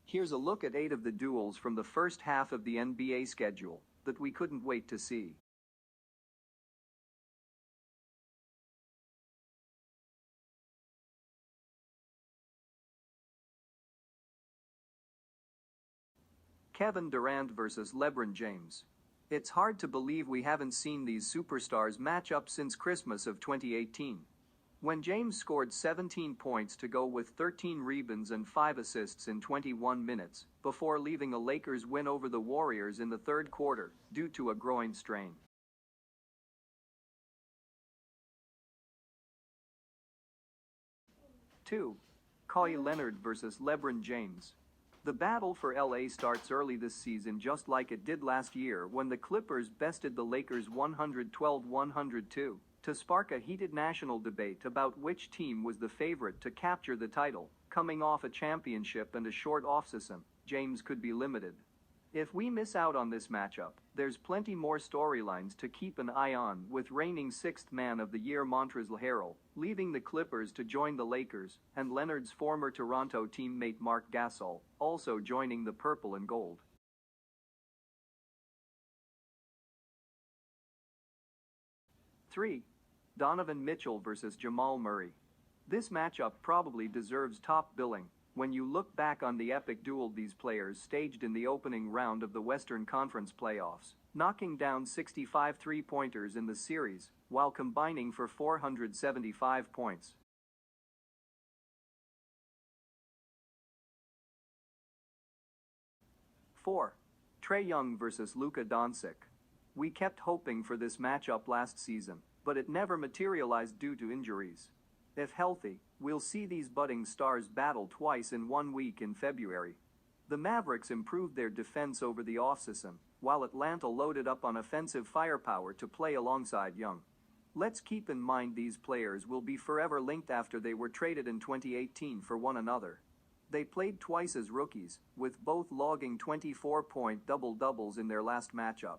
Here's a look at 8 of the duels from the first half of the NBA schedule that we couldn't wait to see. Kevin Durant vs. LeBron James. It's hard to believe we haven't seen these superstars match up since Christmas of 2018. When James scored 17 points to go with 13 rebounds and 5 assists in 21 minutes, before leaving a Lakers win over the Warriors in the third quarter, due to a groin strain. Two. Kawhi Leonard vs. LeBron James. The battle for LA starts early this season just like it did last year when the Clippers bested the Lakers 112-102, to spark a heated national debate about which team was the favorite to capture the title. Coming off a championship and a short offseason, James could be limited. If we miss out on this matchup, there's plenty more storylines to keep an eye on, with reigning sixth man of the year Montrezl Harrell leaving the Clippers to join the Lakers, and Leonard's former Toronto teammate Marc Gasol also joining the purple and gold. Three. Donovan Mitchell vs. Jamal Murray. This matchup probably deserves top billing when you look back on the epic duel these players staged in the opening round of the Western Conference playoffs, knocking down 65 three-pointers in the series while combining for 475 points. Four. Trae Young vs. Luka Doncic. We kept hoping for this matchup last season, but it never materialized due to injuries. If healthy, we'll see these budding stars battle twice in 1 week in February. The Mavericks improved their defense over the offseason, while Atlanta loaded up on offensive firepower to play alongside Young. Let's keep in mind these players will be forever linked after they were traded in 2018 for one another. They played twice as rookies, with both logging 24-point double-doubles in their last matchup.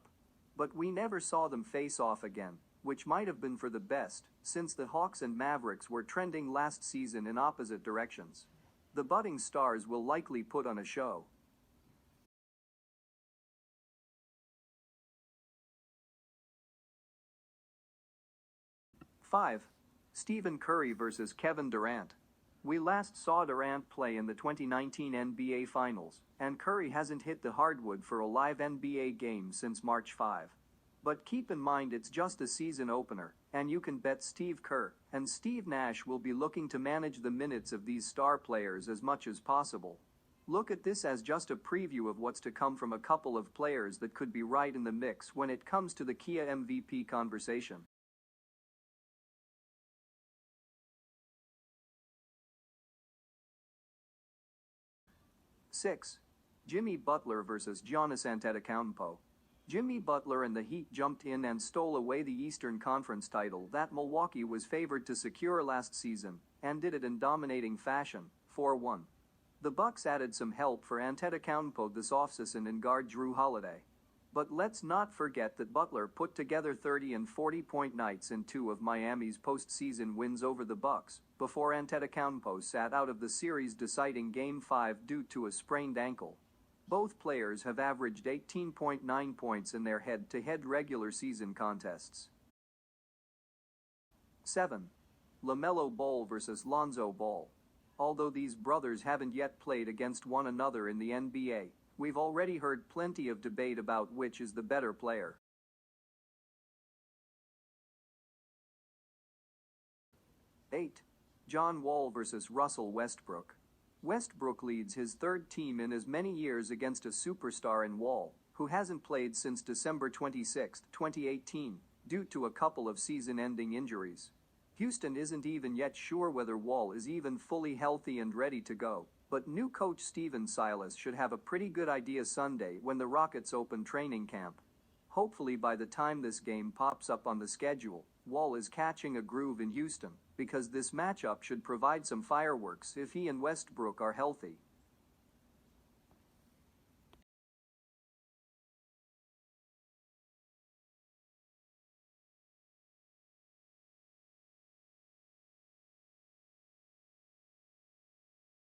But we never saw them face off again, which might have been for the best, since the Hawks and Mavericks were trending last season in opposite directions. The budding stars will likely put on a show. Five. Stephen Curry vs. Kevin Durant. We last saw Durant play in the 2019 NBA Finals, and Curry hasn't hit the hardwood for a live NBA game since March 5. But keep in mind it's just a season opener, and you can bet Steve Kerr and Steve Nash will be looking to manage the minutes of these star players as much as possible. Look at this as just a preview of what's to come from a couple of players that could be right in the mix when it comes to the Kia MVP conversation. 6. Jimmy Butler vs. Giannis Antetokounmpo. Jimmy Butler and the Heat jumped in and stole away the Eastern Conference title that Milwaukee was favored to secure last season, and did it in dominating fashion, 4-1. The Bucks added some help for Antetokounmpo this offseason in guard Jrue Holiday. But let's not forget that Butler put together 30 and 40-point nights in 2 of Miami's postseason wins over the Bucks, before Antetokounmpo sat out of the series-deciding Game 5 due to a sprained ankle. Both players have averaged 18.9 points in their head-to-head regular season contests. 7. LaMelo Ball vs. Lonzo Ball. Although these brothers haven't yet played against one another in the NBA, we've already heard plenty of debate about which is the better player. 8. John Wall vs. Russell Westbrook. Westbrook leads his third team in as many years against a superstar in Wall, who hasn't played since December 26, 2018, due to a couple of season-ending injuries. Houston isn't even yet sure whether Wall is even fully healthy and ready to go, but new coach Stephen Silas should have a pretty good idea Sunday when the Rockets open training camp. Hopefully by the time this game pops up on the schedule, Wall is catching a groove in Houston, because this matchup should provide some fireworks if he and Westbrook are healthy.